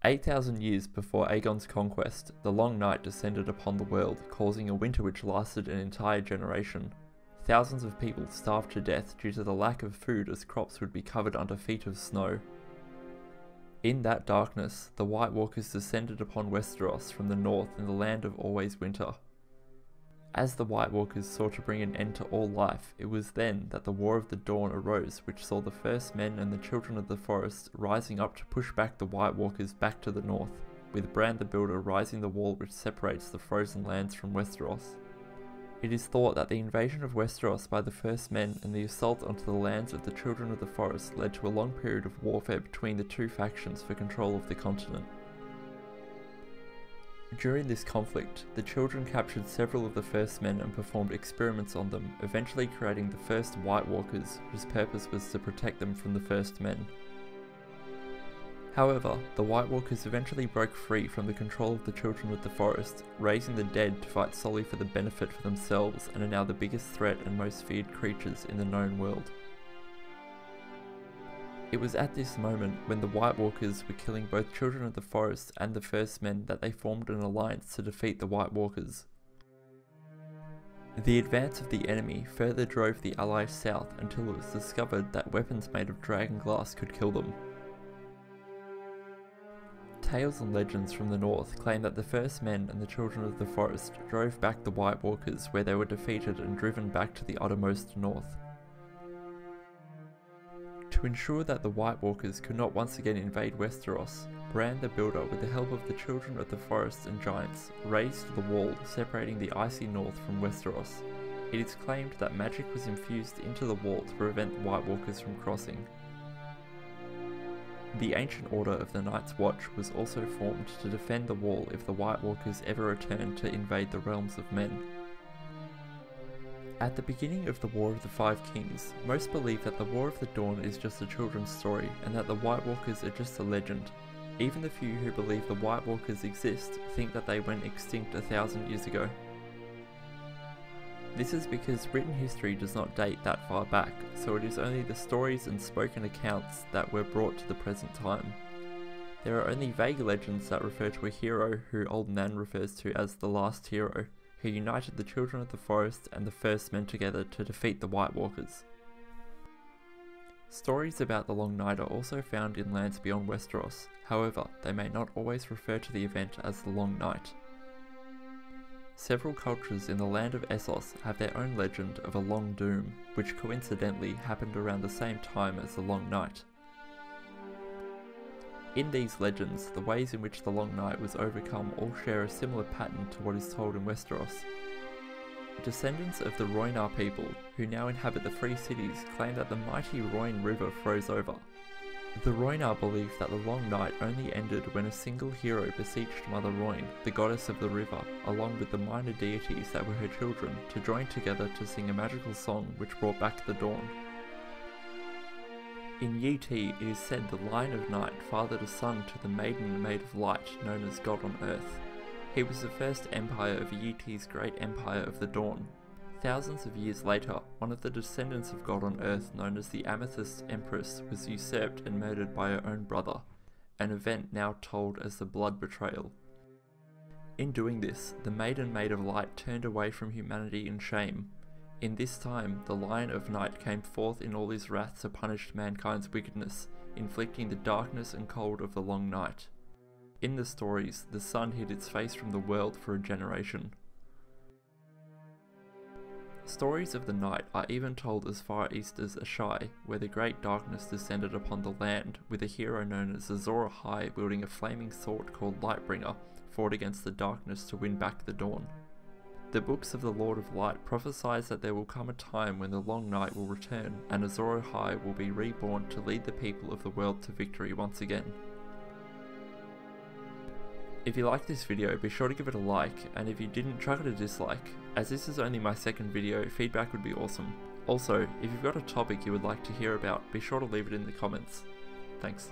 8,000 years before Aegon's conquest, the Long Night descended upon the world, causing a winter which lasted an entire generation. Thousands of people starved to death due to the lack of food, as crops would be covered under feet of snow. In that darkness, the White Walkers descended upon Westeros from the north in the land of always winter. As the White Walkers sought to bring an end to all life, it was then that the War of the Dawn arose, which saw the first men and the children of the forest rising up to push back the White Walkers back to the north, with Bran the Builder rising the wall which separates the frozen lands from Westeros. It is thought that the invasion of Westeros by the first men and the assault onto the lands of the children of the forest led to a long period of warfare between the two factions for control of the continent. During this conflict, the children captured several of the first men and performed experiments on them, eventually creating the first White Walkers, whose purpose was to protect them from the first men. However, the White Walkers eventually broke free from the control of the children of the forest, raising the dead to fight solely for the benefit for themselves, and are now the biggest threat and most feared creatures in the known world. It was at this moment, when the White Walkers were killing both children of the forest and the first men, that they formed an alliance to defeat the White Walkers. The advance of the enemy further drove the allies south until it was discovered that weapons made of dragon glass could kill them. Tales and legends from the north claim that the first men and the children of the forest drove back the White Walkers, where they were defeated and driven back to the uttermost north. To ensure that the White Walkers could not once again invade Westeros, Bran the Builder, with the help of the children of the forest and giants, raised the wall separating the icy north from Westeros. It is claimed that magic was infused into the wall to prevent the White Walkers from crossing. The Ancient Order of the Night's Watch was also formed to defend the wall if the White Walkers ever returned to invade the realms of men. At the beginning of the War of the Five Kings, most believe that the War of the Dawn is just a children's story and that the White Walkers are just a legend. Even the few who believe the White Walkers exist think that they went extinct 1,000 years ago. This is because written history does not date that far back, so it is only the stories and spoken accounts that were brought to the present time. There are only vague legends that refer to a hero who Old Nan refers to as the last hero, who united the children of the forest and the first men together to defeat the White Walkers. Stories about the Long Night are also found in lands beyond Westeros, however, they may not always refer to the event as the Long Night. Several cultures in the land of Essos have their own legend of a Long Doom, which coincidentally happened around the same time as the Long Night. In these legends, the ways in which the Long Night was overcome all share a similar pattern to what is told in Westeros. Descendants of the Rhoynar people, who now inhabit the Free Cities, claim that the mighty Rhoyne River froze over. The Rhoynar believe that the Long Night only ended when a single hero beseeched Mother Rhoyne, the goddess of the river, along with the minor deities that were her children, to join together to sing a magical song which brought back the dawn. In Yi Ti, it is said the Lion of Night fathered a son to the Maiden made of Light, known as God on Earth. He was the first empire of Yi Ti's great Empire of the Dawn. Thousands of years later, one of the descendants of God on Earth, known as the Amethyst Empress, was usurped and murdered by her own brother, an event now told as the Blood Betrayal. In doing this, the Maiden Made of Light turned away from humanity in shame. In this time, the Lion of Night came forth in all his wrath to punish mankind's wickedness, inflicting the darkness and cold of the Long Night. In the stories, the sun hid its face from the world for a generation. Stories of the night are even told as far east as Asshai, where the great darkness descended upon the land, with a hero known as Azor Ahai wielding a flaming sword called Lightbringer, fought against the darkness to win back the dawn. The books of the Lord of Light prophesize that there will come a time when the Long Night will return, and Azor Ahai will be reborn to lead the people of the world to victory once again. If you liked this video, be sure to give it a like, and if you didn't, chuck it a dislike. As this is only my second video, feedback would be awesome. Also, if you've got a topic you would like to hear about, be sure to leave it in the comments. Thanks.